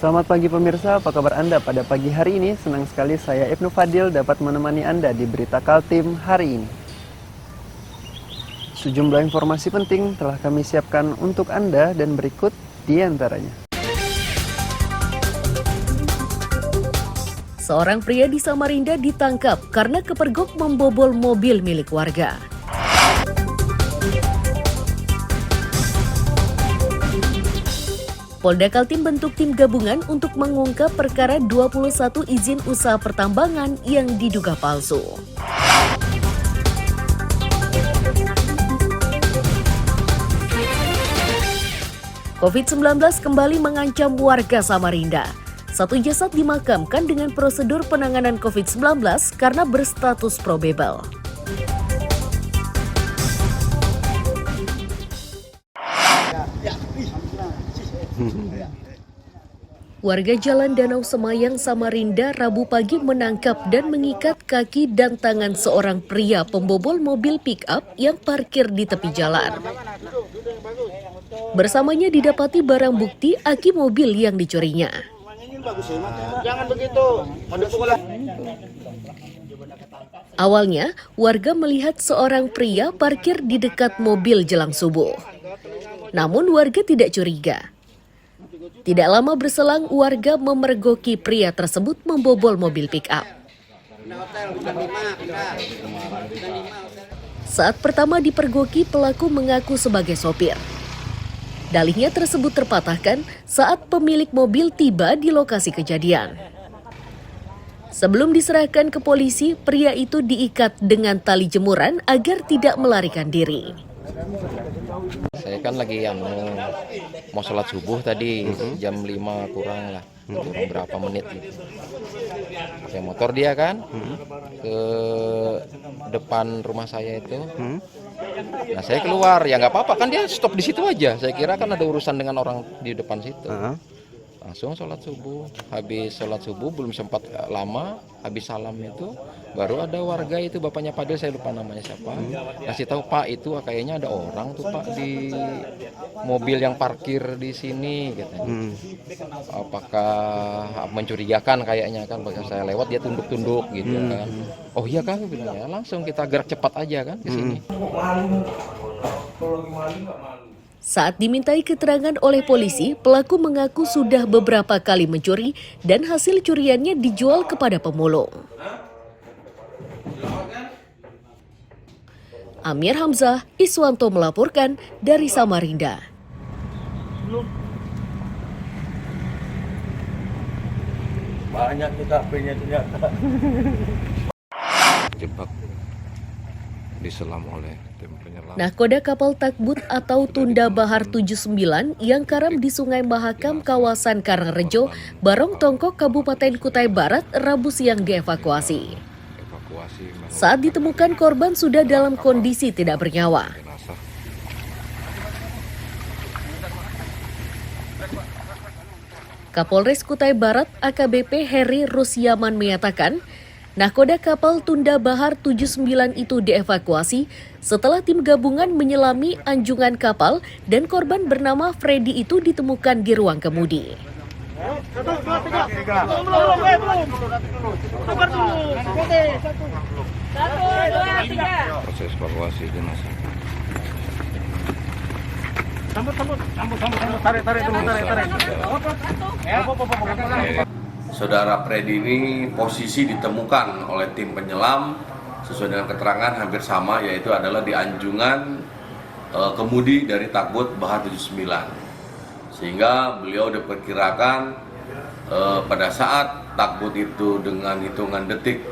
Selamat pagi pemirsa, apa kabar Anda pada pagi hari ini? Senang sekali saya Ibnu Fadil dapat menemani Anda di Berita Kaltim hari ini. Sejumlah informasi penting telah kami siapkan untuk Anda dan berikut di antaranya. Seorang pria di Samarinda ditangkap karena kepergok membobol mobil milik warga. Polda Kaltim bentuk tim gabungan untuk mengungkap perkara 21 izin usaha pertambangan yang diduga palsu. COVID-19 kembali mengancam warga Samarinda. Satu jasad dimakamkan dengan prosedur penanganan COVID-19 karena berstatus probable. Warga Jalan Danau Semayang, Samarinda, Rabu pagi menangkap dan mengikat kaki dan tangan seorang pria pembobol mobil pick-up yang parkir di tepi jalan. Bersamanya didapati barang bukti aki mobil yang dicurinya. Jangan begitu. Awalnya, warga melihat seorang pria parkir di dekat mobil jelang subuh. Namun warga tidak curiga. Tidak lama berselang, warga memergoki pria tersebut membobol mobil pick-up. Saat pertama dipergoki, pelaku mengaku sebagai sopir. Dalihnya tersebut terpatahkan saat pemilik mobil tiba di lokasi kejadian. Sebelum diserahkan ke polisi, pria itu diikat dengan tali jemuran agar tidak melarikan diri. Saya kan lagi mau sholat subuh tadi, jam 5 kurang lah, kurang berapa menit gitu. Pakai motor dia kan, ke depan rumah saya itu. Nah saya keluar, ya nggak apa-apa kan dia stop di situ aja. Saya kira kan ada urusan dengan orang di depan situ. Langsung sholat subuh. Habis sholat subuh belum sempat lama, habis salam itu baru ada warga itu, bapaknya Padil, saya lupa namanya siapa, kasih tahu, Pak itu kayaknya ada orang tuh Pak di mobil yang parkir di sini katanya. Apakah mencurigakan kayaknya kan, pas saya lewat dia tunduk-tunduk gitu kan. Oh iya kan, bilangnya langsung kita gerak cepat aja kan ke sini. Saat dimintai keterangan oleh polisi, pelaku mengaku sudah beberapa kali mencuri dan hasil curiannya dijual kepada pemulung. Amir Hamzah, Iswanto melaporkan dari Samarinda. Banyak nih HP-nya ternyata. Jebak diselam oleh tim penyelam. Nahkoda kapal Takbut atau Tunda Bahar 79 yang karam di Sungai Mahakam, kawasan Karangrejo, Barong Tongkok, Kabupaten Kutai Barat, Rabu siang dievakuasi. Saat ditemukan, korban sudah dalam kondisi tidak bernyawa. Kapolres Kutai Barat AKBP Heri Rusyaman menyatakan, nahkoda kapal Tunda Bahar 79 itu dievakuasi setelah tim gabungan menyelami anjungan kapal dan korban bernama Freddy itu ditemukan di ruang kemudi. Proses evakuasi jenazah. Saudara Freddy ini posisi ditemukan oleh tim penyelam sesuai dengan keterangan hampir sama, yaitu adalah di anjungan kemudi dari Takbut Bahar 79. Sehingga beliau diperkirakan pada saat Takbut itu dengan hitungan detik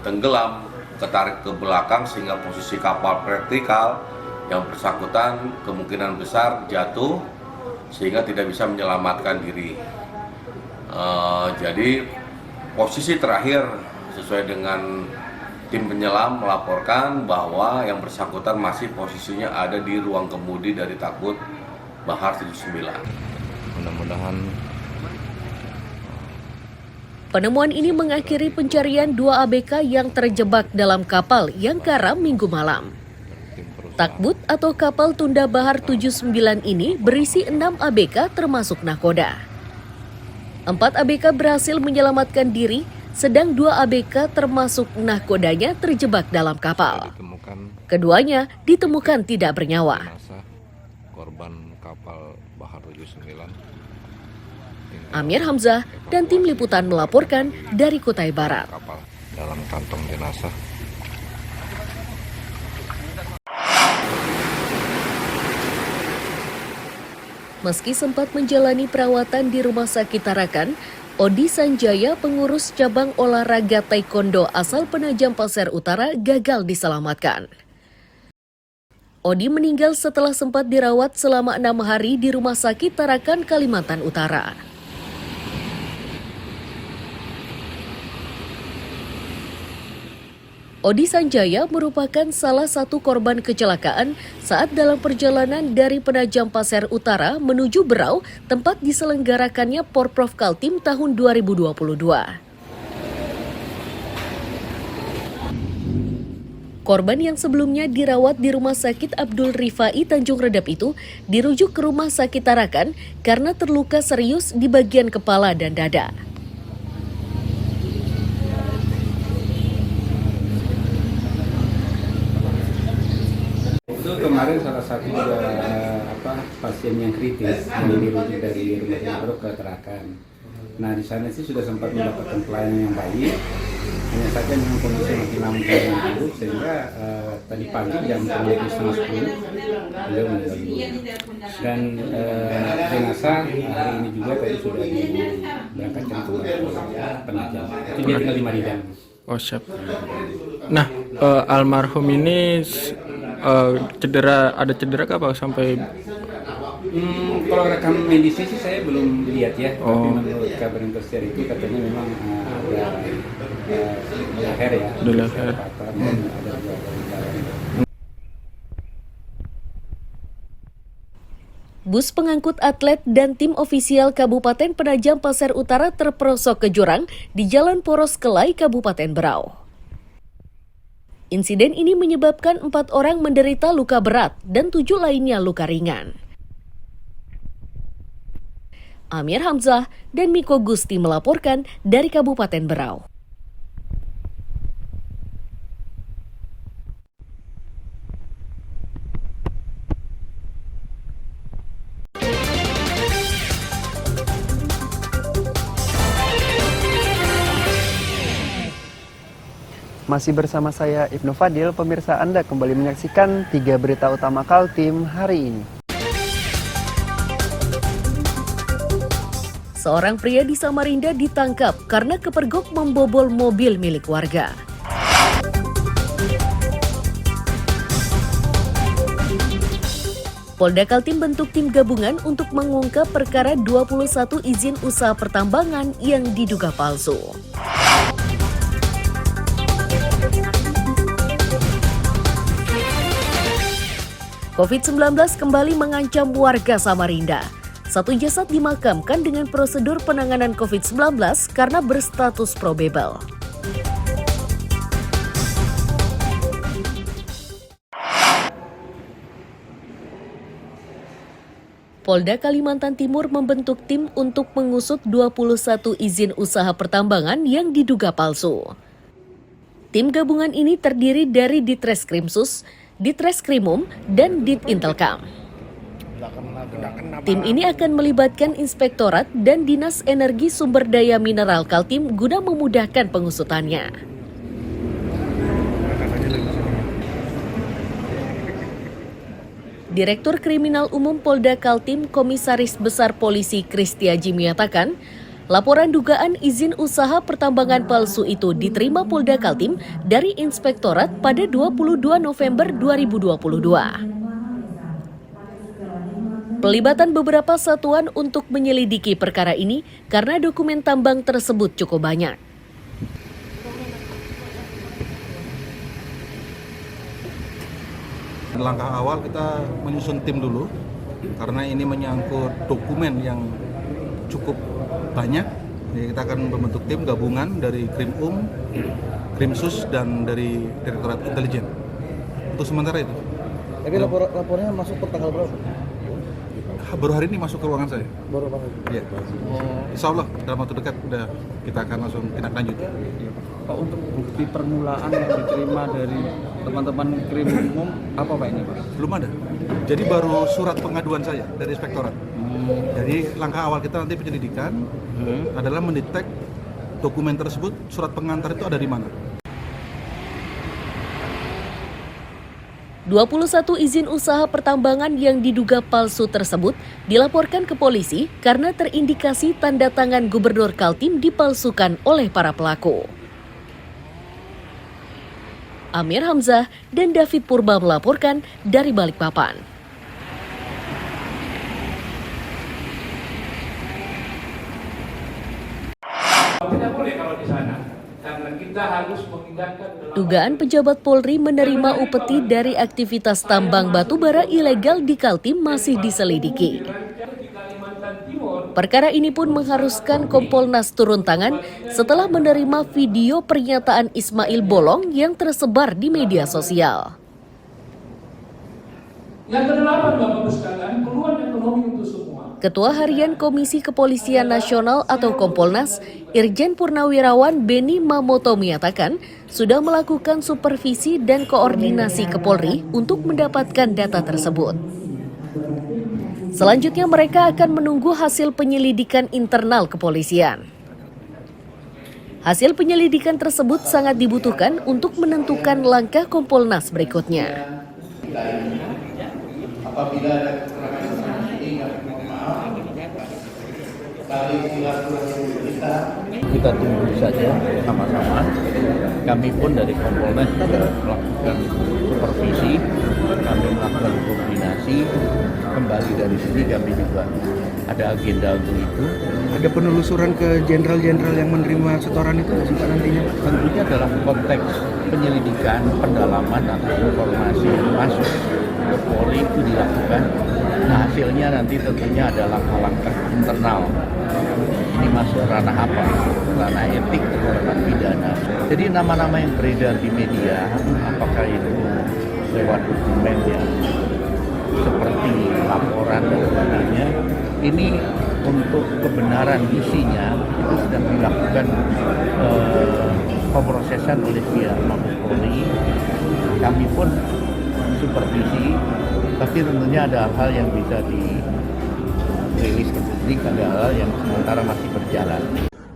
tenggelam, ketarik ke belakang sehingga posisi kapal vertikal, yang bersangkutan kemungkinan besar jatuh sehingga tidak bisa menyelamatkan diri. Jadi posisi terakhir sesuai dengan tim penyelam melaporkan bahwa yang bersangkutan masih posisinya ada di ruang kemudi dari Takbut Bahar 79. Mudah-mudahan Penemuan ini mengakhiri pencarian 2 ABK yang terjebak dalam kapal yang karam Minggu malam. Takbut atau kapal Tunda Bahar 79 ini berisi 6 ABK termasuk nahkoda. 4 ABK berhasil menyelamatkan diri, sedang 2 ABK termasuk nahkodanya terjebak dalam kapal. Keduanya ditemukan tidak bernyawa. Korban kapal Bahar 79. Amir Hamzah dan tim liputan melaporkan dari Kutai Barat. Kapal dalam kantong jenazah. Meski sempat menjalani perawatan di Rumah Sakit Tarakan, Odi Sanjaya, pengurus cabang olahraga taekwondo asal Penajam Pasir Utara, gagal diselamatkan. Odi meninggal setelah sempat dirawat selama 6 hari di Rumah Sakit Tarakan, Kalimantan Utara. Odi Sanjaya merupakan salah satu korban kecelakaan saat dalam perjalanan dari Penajam Pasir Utara menuju Berau, tempat diselenggarakannya Porprov Kaltim tahun 2022. Korban yang sebelumnya dirawat di Rumah Sakit Abdul Rifai Tanjung Redap itu dirujuk ke Rumah Sakit Tarakan karena terluka serius di bagian kepala dan dada. Itu kemarin salah satu pasien yang kritis yang dirujuk dari rumah sakit ke Tarakan. Nah di sana sih sudah sempat mendapatkan pelayanan yang baik, hanya saja memang kondisi masih lambung dulu sehingga tadi pagi jam 9.30 beliau meninggal dunia. Dan jenazah hari ini juga tadi sudah diberangkatkan ke Penajam. Itu dia tinggal di Maridang. Oh siap. Nah, almarhum ini ada cedera kah Pak sampai? Kalau rekam medisnya sih saya belum lihat ya, tapi menurut kabar yang tersiar itu katanya memang ada leher ya. Ada leher. Bus pengangkut atlet dan tim ofisial Kabupaten Penajam Pasir Utara terperosok ke jurang di Jalan Poros Kelai, Kabupaten Berau. Insiden ini menyebabkan 4 orang menderita luka berat dan 7 lainnya luka ringan. Amir Hamzah dan Miko Gusti melaporkan dari Kabupaten Berau. Masih bersama saya Ibnu Fadil, pemirsa Anda kembali menyaksikan 3 berita utama Kaltim hari ini. Seorang pria di Samarinda ditangkap karena kepergok membobol mobil milik warga. Polda Kaltim bentuk tim gabungan untuk mengungkap perkara 21 izin usaha pertambangan yang diduga palsu. COVID-19 kembali mengancam warga Samarinda. 1 jasad dimakamkan dengan prosedur penanganan COVID-19 karena berstatus probable. Polda Kalimantan Timur membentuk tim untuk mengusut 21 izin usaha pertambangan yang diduga palsu. Tim gabungan ini terdiri dari Ditreskrimsus, Ditreskrimum, dan Ditintelkam. Tim ini akan melibatkan Inspektorat dan Dinas Energi Sumber Daya Mineral Kaltim guna memudahkan pengusutannya. Direktur Kriminal Umum Polda Kaltim Komisaris Besar Polisi Kristiaji menyatakan, laporan dugaan izin usaha pertambangan palsu itu diterima Polda Kaltim dari Inspektorat pada 22 November 2022. Pelibatan beberapa satuan untuk menyelidiki perkara ini karena dokumen tambang tersebut cukup banyak. Langkah awal kita menyusun tim dulu karena ini menyangkut dokumen yang cukup banyak. Jadi kita akan membentuk tim gabungan dari Krimum, Krimsus, dan dari Direktorat Intelijen. Untuk sementara itu. Tapi laporannya masuk per tanggal berapa? baru hari ini masuk ke ruangan saya. Baru Pak. Iya. Insya Allah dalam waktu dekat udah kita akan langsung tindak lanjut. Pak, untuk bukti permulaan yang diterima dari teman-teman krim umum apa Pak ini Pak? Belum ada. Jadi baru surat pengaduan saya dari inspektorat. Jadi langkah awal kita nanti penyelidikan adalah mendetek dokumen tersebut, surat pengantar itu ada di mana. 21 izin usaha pertambangan yang diduga palsu tersebut dilaporkan ke polisi karena terindikasi tanda tangan Gubernur Kaltim dipalsukan oleh para pelaku. Amir Hamzah dan David Purba melaporkan dari Balikpapan. Tidak boleh kalau di sana, karena kita harus mengindahkan. Dugaan pejabat Polri menerima upeti dari aktivitas tambang batubara ilegal di Kaltim masih diselidiki. Perkara ini pun mengharuskan Kompolnas turun tangan setelah menerima video pernyataan Ismail Bolong yang tersebar di media sosial. Yang kedelapan Bapak-Ibu sekalian, peluang ekonomi untuk semua. Ketua Harian Komisi Kepolisian Nasional atau Kompolnas, Irjen Purnawirawan Beni Mamoto menyatakan sudah melakukan supervisi dan koordinasi ke Polri untuk mendapatkan data tersebut. Selanjutnya mereka akan menunggu hasil penyelidikan internal kepolisian. Hasil penyelidikan tersebut sangat dibutuhkan untuk menentukan langkah Kompolnas berikutnya. Apabila ada kekurangan Kita tunggu saja sama-sama. Kami pun dari Kompolnas melakukan supervisi, kami melakukan koordinasi. Kembali dari sini kami juga ada agenda untuk itu. Ada penelusuran ke jenderal-jenderal yang menerima setoran itu Pak nantinya Pak? Tentunya dalam konteks penyelidikan, pendalaman atau informasi yang masuk ke Polri itu dilakukan. Nah, hasilnya nanti tentunya ada langkah-langkah internal. Ini masuk ranah apa? Ranah etik atau ranah pidana. Jadi nama-nama yang beredar di media, apakah itu lewat dokumen yang seperti laporan dan sebagainya, ini untuk kebenaran isinya itu sedang dilakukan pemrosesan oleh pihak Mabes Polri. Kami pun supervisi, tapi tentunya ada hal yang bisa dirilis ke publik, ada hal yang sementara masih berjalan.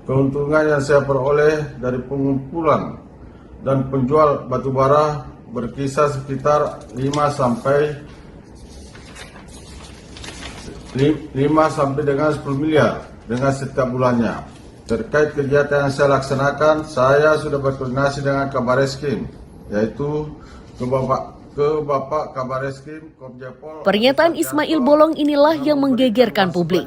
Keuntungan yang saya peroleh dari pengumpulan dan penjual batubara berkisar sekitar 5 sampai dengan 10 miliar dengan setiap bulannya. Terkait kegiatan yang saya laksanakan, saya sudah berkoordinasi dengan Kabar Eskrim, yaitu ke Bapak Kabar Eskrim, Komjepol. Pernyataan Ismail Bolong inilah yang menggegerkan publik.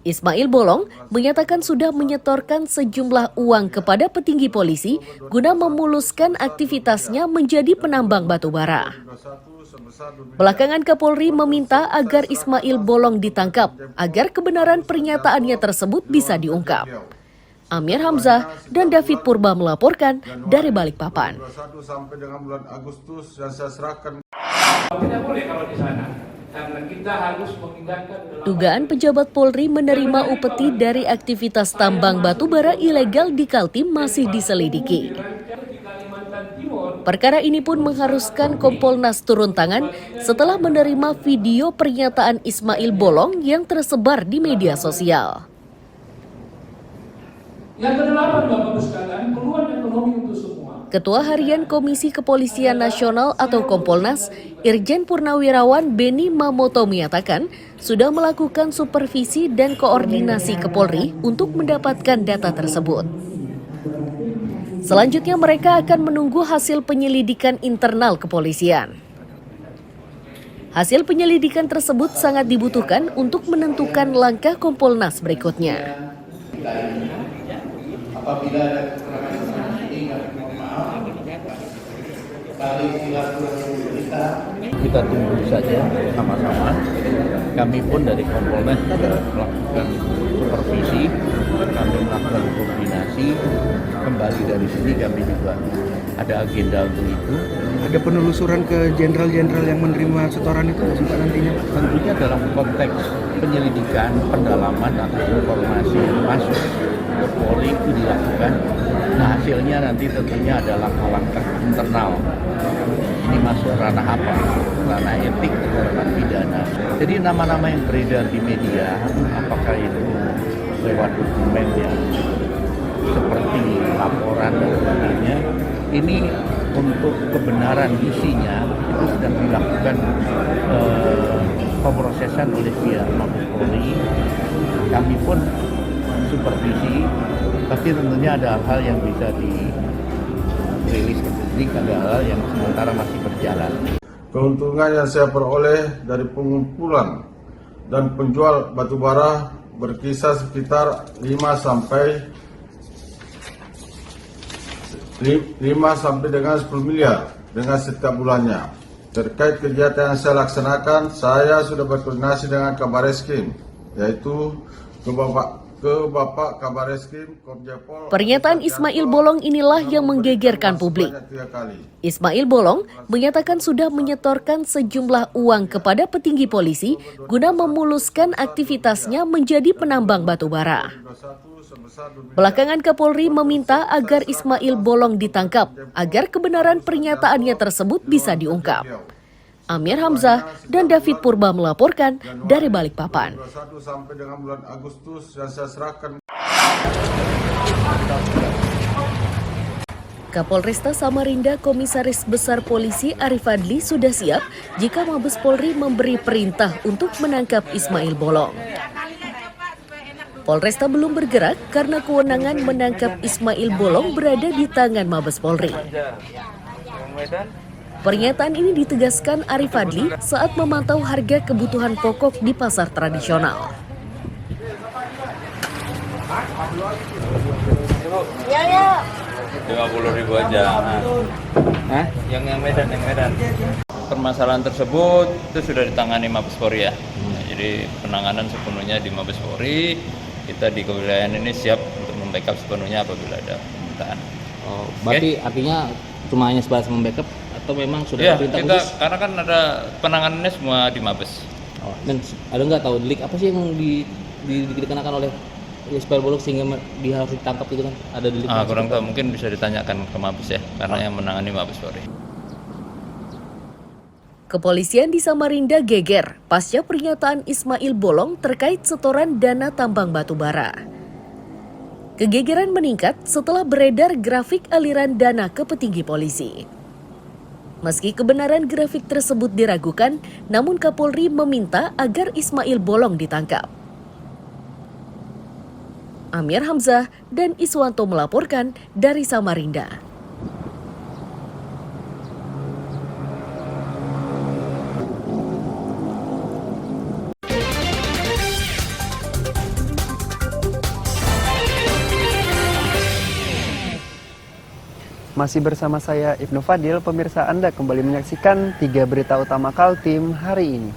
Ismail Bolong menyatakan sudah menyetorkan sejumlah uang kepada petinggi polisi guna memuluskan aktivitasnya menjadi penambang batubara. Belakangan Kapolri meminta agar Ismail Bolong ditangkap agar kebenaran pernyataannya tersebut bisa diungkap. Amir Hamzah dan David Purba melaporkan dari Balikpapan. Sampai dengan bulan Agustus yang saya serahkan. Tidak boleh kalau di sana, karena kita harus mengindahkan. Dugaan pejabat Polri menerima upeti dari aktivitas tambang batubara ilegal di Kaltim masih diselidiki. Perkara ini pun mengharuskan Kompolnas turun tangan setelah menerima video pernyataan Ismail Bolong yang tersebar di media sosial. Yang kedelapan Bapak-Ibu sekalian, peluang ekonomi untuk semua. Ketua Harian Komisi Kepolisian Nasional atau Kompolnas, Irjen Purnawirawan Beni Mamoto menyatakan sudah melakukan supervisi dan koordinasi ke Polri untuk mendapatkan data tersebut. Selanjutnya mereka akan menunggu hasil penyelidikan internal kepolisian. Hasil penyelidikan tersebut sangat dibutuhkan untuk menentukan langkah Kompolnas berikutnya. Apabila ada kekurangan Kita tunggu saja sama-sama. Kami pun dari Kompolnas melakukan supervisi, kami melakukan koordinasi. Kembali dari sini kami juga ada agenda untuk itu. Ada penelusuran ke jenderal-jenderal yang menerima setoran itu nggak sih Pak nantinya? Tentunya dalam konteks penyelidikan, pendalaman atau informasi yang masuk ke Polri itu dilakukan. Nah, hasilnya nanti tentunya ada langkah-langkah internal. Ini masuk ranah apa? Ranah etik atau ranah pidana. Jadi nama-nama yang beredar di media, apakah itu lewat dokumen yang seperti laporan dan sebagainya, ini untuk kebenaran isinya itu sedang dilakukan pemrosesan oleh pihak Mabes Polri. Kami pun supervisi, tapi tentunya ada hal-hal yang bisa dirilis ke publik, ada hal-hal yang sementara masih berjalan. Keuntungan yang saya peroleh dari pengumpulan dan penjual batubara berkisar sekitar 5 sampai dengan 10 miliar dengan setiap bulannya. Terkait kegiatan yang saya laksanakan, saya sudah berkoordinasi dengan Kabar Eskrim, yaitu ke Bapak Kabar Eskrim, Komjapol. Pernyataan Ismail Bolong inilah yang menggegerkan publik. Ismail Bolong menyatakan sudah menyetorkan sejumlah uang kepada petinggi polisi guna memuluskan aktivitasnya menjadi penambang batubara. Belakangan Kapolri meminta agar Ismail Bolong ditangkap agar kebenaran pernyataannya tersebut bisa diungkap. Amir Hamzah dan David Purba melaporkan dari Balikpapan. Sampai dengan bulan Agustus yang saya serahkan. Kapolresta Samarinda Komisaris Besar Polisi Arif Adli sudah siap jika Mabes Polri memberi perintah untuk menangkap Ismail Bolong. Polresta belum bergerak karena kewenangan menangkap Ismail Bolong berada di tangan Mabes Polri. Pernyataan ini ditegaskan Arif Adli saat memantau harga kebutuhan pokok di pasar tradisional. Ya. 50.000 aja. Hah? Yang Medan. Permasalahan tersebut itu sudah ditangani Mabes Polri ya. Jadi penanganan sepenuhnya di Mabes Polri. Kita di kewilayahan ini siap untuk membackup sepenuhnya apabila ada permintaan. Oh, berarti artinya cuma hanya sebatas membackup atau memang sudah ada perintah khusus? Karena kan ada penanganannya semua di Mabes. Oh, dan ada nggak tahu delik apa sih yang dikenakan oleh Ismail Bolong sehingga dia harus ditangkap itu kan? Ada delik? Kurang tahu, mungkin bisa ditanyakan ke Mabes ya, karena yang menangani Mabes Polri. Kepolisian di Samarinda geger pasca pernyataan Ismail Bolong terkait setoran dana tambang batubara. Kegegeran meningkat setelah beredar grafik aliran dana ke petinggi polisi. Meski kebenaran grafik tersebut diragukan, namun Kapolri meminta agar Ismail Bolong ditangkap. Amir Hamzah dan Iswanto melaporkan dari Samarinda. Masih bersama saya Ibnu Fadil, pemirsa Anda kembali menyaksikan 3 berita utama Kaltim hari ini.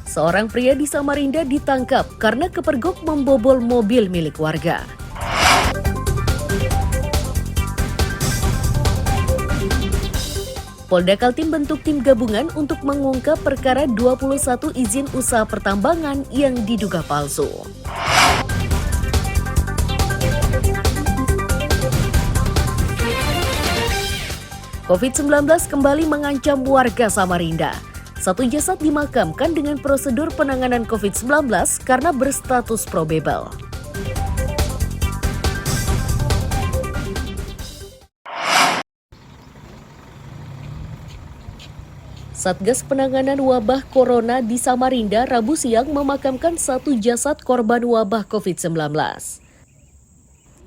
Seorang pria di Samarinda ditangkap karena kepergok membobol mobil milik warga. Polda Kaltim bentuk tim gabungan untuk mengungkap perkara 21 izin usaha pertambangan yang diduga palsu. COVID-19 kembali mengancam warga Samarinda. Satu jasad dimakamkan dengan prosedur penanganan COVID-19 karena berstatus probable. Satgas Penanganan Wabah Corona di Samarinda Rabu siang memakamkan satu jasad korban wabah COVID-19.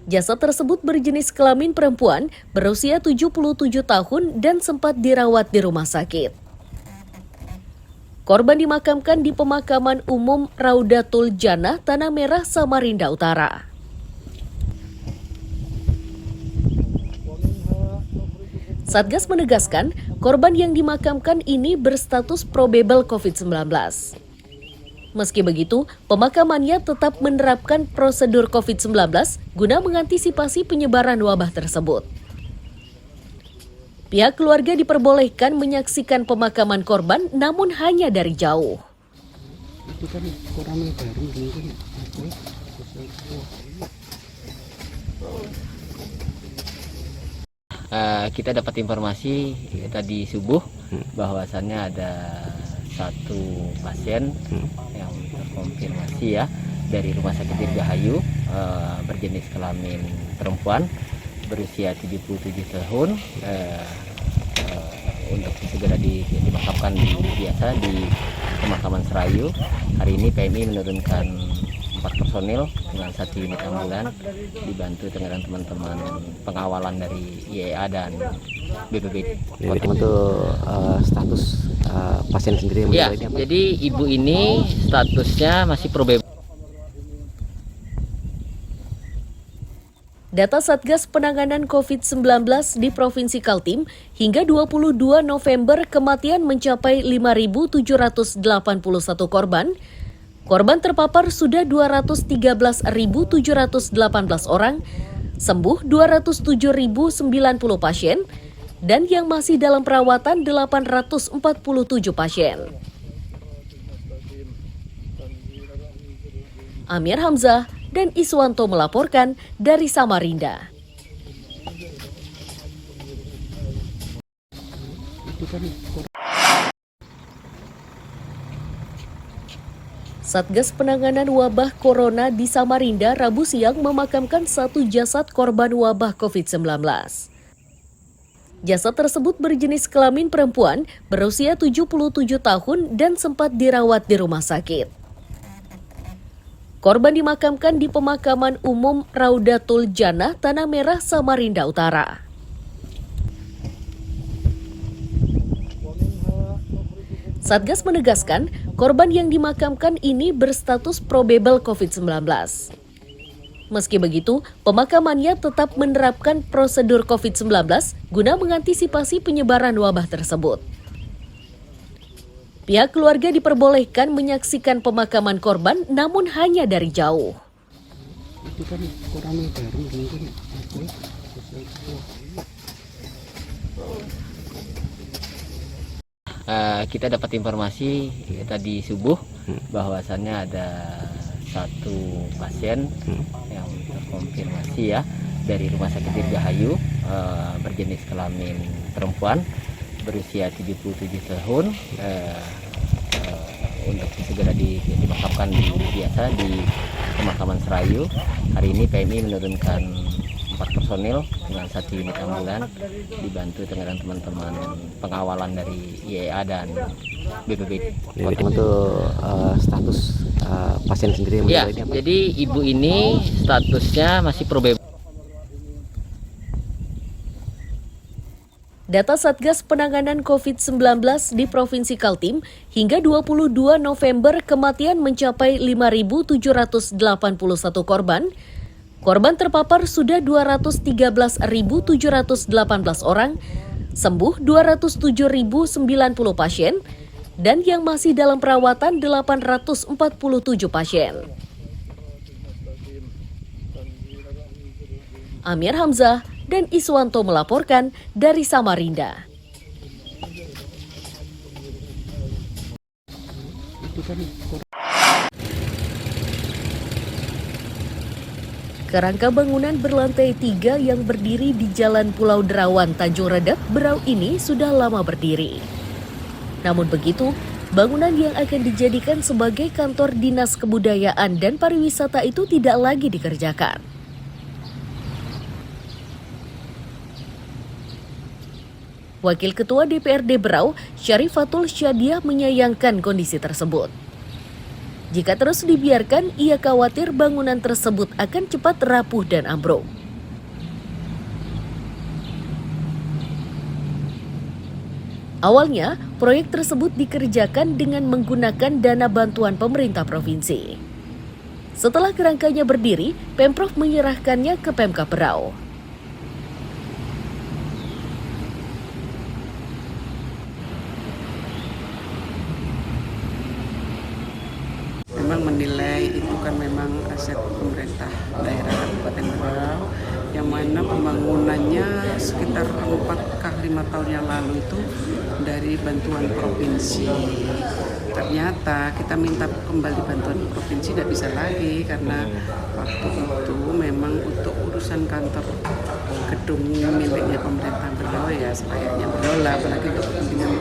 Jasad tersebut berjenis kelamin perempuan, berusia 77 tahun dan sempat dirawat di rumah sakit. Korban dimakamkan di pemakaman umum Raudatul Jannah, Tanah Merah, Samarinda Utara. Satgas menegaskan, korban yang dimakamkan ini berstatus probable COVID-19. Meski begitu, pemakamannya tetap menerapkan prosedur COVID-19 guna mengantisipasi penyebaran wabah tersebut. Pihak keluarga diperbolehkan menyaksikan pemakaman korban namun hanya dari jauh. Itu kan kurang baru mungkin. Kita dapat informasi tadi subuh bahwasannya ada satu pasien yang terkonfirmasi ya dari Rumah Sakit Dirgahayu berjenis kelamin perempuan berusia 77 tahun untuk segera dimakamkan biasa di pemakaman Serayu. Hari ini PMI menurunkan 4 personil dengan 1 unit ambulan dibantu dengan teman-teman pengawalan dari IEA dan BPBD. Untuk status pasien sendiri ya, jadi ibu ini statusnya masih probable. Data Satgas Penanganan COVID-19 di Provinsi Kaltim hingga 22 November kematian mencapai 5.781 korban. Korban terpapar sudah 213.718 orang, sembuh 207.090 pasien, dan yang masih dalam perawatan 847 pasien. Amir Hamzah dan Iswanto melaporkan dari Samarinda. Satgas Penanganan Wabah Corona di Samarinda Rabu siang memakamkan 1 jasad korban wabah COVID-19. Jasad tersebut berjenis kelamin perempuan berusia 77 tahun dan sempat dirawat di rumah sakit. Korban dimakamkan di Pemakaman Umum Raudatul Jannah, Tanah Merah, Samarinda Utara. Satgas menegaskan, korban yang dimakamkan ini berstatus probable COVID-19. Meski begitu, pemakamannya tetap menerapkan prosedur COVID-19 guna mengantisipasi penyebaran wabah tersebut. Pihak keluarga diperbolehkan menyaksikan pemakaman korban namun hanya dari jauh. Itu kan kurang baru mungkin. Kita dapat informasi tadi subuh bahwasannya ada satu pasien yang terkonfirmasi ya dari Rumah Sakit Dirgahayu berjenis kelamin perempuan berusia 77 tahun untuk segera dimakamkan biasa di pemakaman Serayu. Hari ini PMI menurunkan 4 personil dengan 1 unit ambulan dibantu dengan teman-teman pengawalan dari IEA dan BPBD. Untuk status pasien sendiri ya, jadi ibu ini statusnya masih probable. Data Satgas Penanganan COVID-19 di Provinsi Kaltim hingga 22 November kematian mencapai 5.781 korban. Korban terpapar sudah 213.718 orang, sembuh 207.090 pasien, dan yang masih dalam perawatan 847 pasien. Amir Hamzah dan Iswanto melaporkan dari Samarinda. Kerangka bangunan berlantai 3 yang berdiri di Jalan Pulau Derawan, Tanjung Redap, Berau ini sudah lama berdiri. Namun begitu, bangunan yang akan dijadikan sebagai kantor Dinas Kebudayaan dan Pariwisata itu tidak lagi dikerjakan. Wakil Ketua DPRD Berau, Syarifatul Syadiah menyayangkan kondisi tersebut. Jika terus dibiarkan, ia khawatir bangunan tersebut akan cepat rapuh dan ambruk. Awalnya, proyek tersebut dikerjakan dengan menggunakan dana bantuan pemerintah provinsi. Setelah kerangkanya berdiri, Pemprov menyerahkannya ke Pemkab Berau. merupakan memang aset pemerintah daerah Kabupaten Berau, yang mana pembangunannya sekitar 4-5 tahun yang lalu itu dari bantuan provinsi. Ternyata kita minta kembali bantuan provinsi tidak bisa lagi karena waktu itu memang untuk urusan kantor gedung miliknya pemerintah Berau ya selayaknya Berau lah, apalagi untuk kepentingan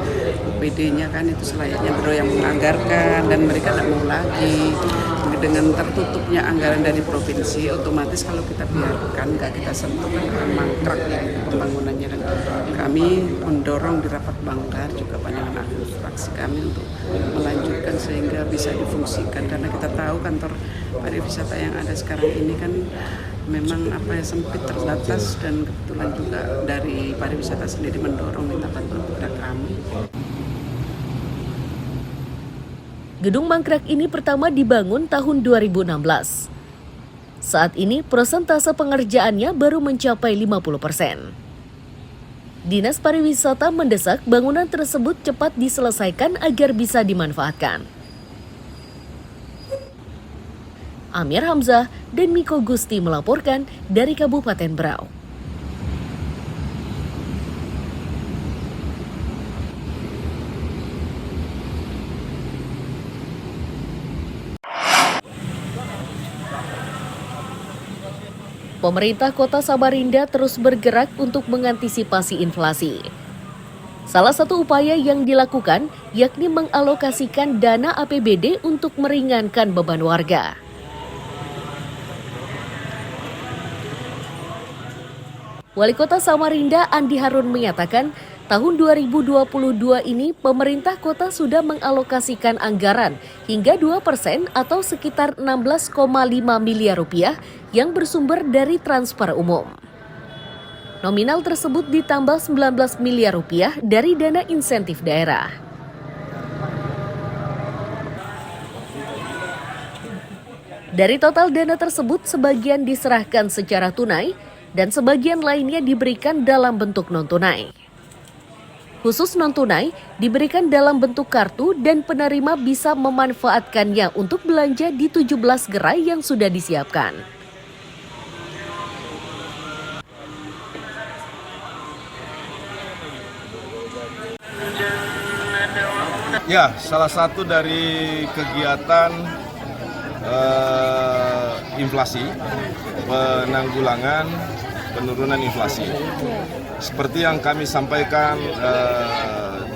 UPD-nya kan itu selayaknya Berau yang menganggarkan, dan mereka tidak mau lagi. Dengan tertutupnya anggaran dari provinsi, otomatis kalau kita biarkan, nggak kita sentuh kan akan mangkrak ya pembangunannya. Dan kami mendorong di rapat banggar juga pandangan fraksi kami untuk melanjutkan sehingga bisa difungsikan, karena kita tahu kantor pariwisata yang ada sekarang ini kan memang sempit, terbatas, dan kebetulan juga dari pariwisata sendiri mendorong minta bantuan kepada kami. Gedung mangkrak ini pertama dibangun tahun 2016. Saat ini persentase pengerjaannya baru mencapai 50%. Dinas Pariwisata mendesak bangunan tersebut cepat diselesaikan agar bisa dimanfaatkan. Amir Hamzah dan Miko Gusti melaporkan dari Kabupaten Berau. Pemerintah Kota Samarinda terus bergerak untuk mengantisipasi inflasi. Salah satu upaya yang dilakukan yakni mengalokasikan dana APBD untuk meringankan beban warga. Wali Kota Samarinda Andi Harun menyatakan, tahun 2022 ini pemerintah kota sudah mengalokasikan anggaran hingga 2% atau sekitar 16,5 miliar rupiah yang bersumber dari transfer umum. Nominal tersebut ditambah 19 miliar rupiah dari dana insentif daerah. Dari total dana tersebut, sebagian diserahkan secara tunai dan sebagian lainnya diberikan dalam bentuk non-tunai. Khusus non-tunai diberikan dalam bentuk kartu dan penerima bisa memanfaatkannya untuk belanja di 17 gerai yang sudah disiapkan. Ya, salah satu dari kegiatan inflasi, penanggulangan penurunan inflasi. Seperti yang kami sampaikan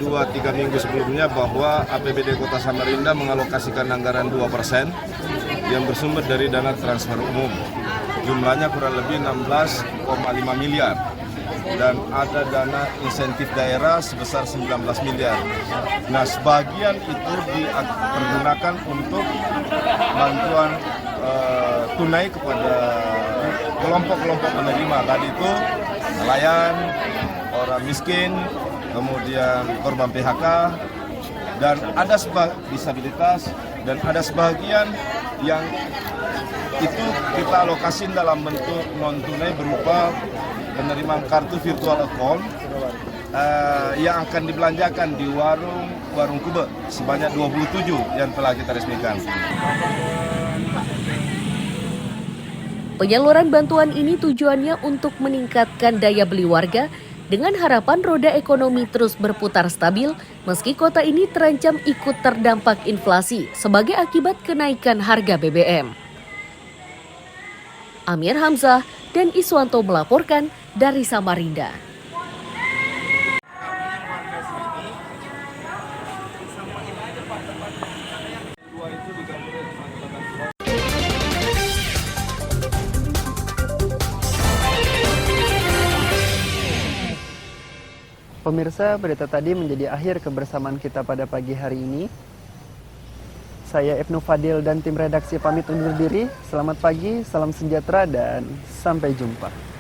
2-3 minggu sebelumnya bahwa APBD Kota Samarinda mengalokasikan anggaran 2% yang bersumber dari dana transfer umum. Jumlahnya kurang lebih 16,5 miliar. Dan ada dana insentif daerah sebesar 19 miliar. Nah, sebagian itu dipergunakan untuk bantuan tunai kepada kelompok-kelompok penerima. Tadi itu nelayan, orang miskin, kemudian korban PHK, dan ada disabilitas, dan ada sebagian yang itu kita alokasin dalam bentuk non-tunai berupa penerimaan kartu virtual account yang akan dibelanjakan di warung Kube sebanyak 27 yang telah kita resmikan. Penyaluran bantuan ini tujuannya untuk meningkatkan daya beli warga dengan harapan roda ekonomi terus berputar stabil meski kota ini terancam ikut terdampak inflasi sebagai akibat kenaikan harga BBM. Amir Hamzah dan Iswanto melaporkan dari Samarinda. Pemirsa, berita tadi menjadi akhir kebersamaan kita pada pagi hari ini. Saya Ibnu Fadil dan tim redaksi pamit undur diri. Selamat pagi, salam sejahtera, dan sampai jumpa.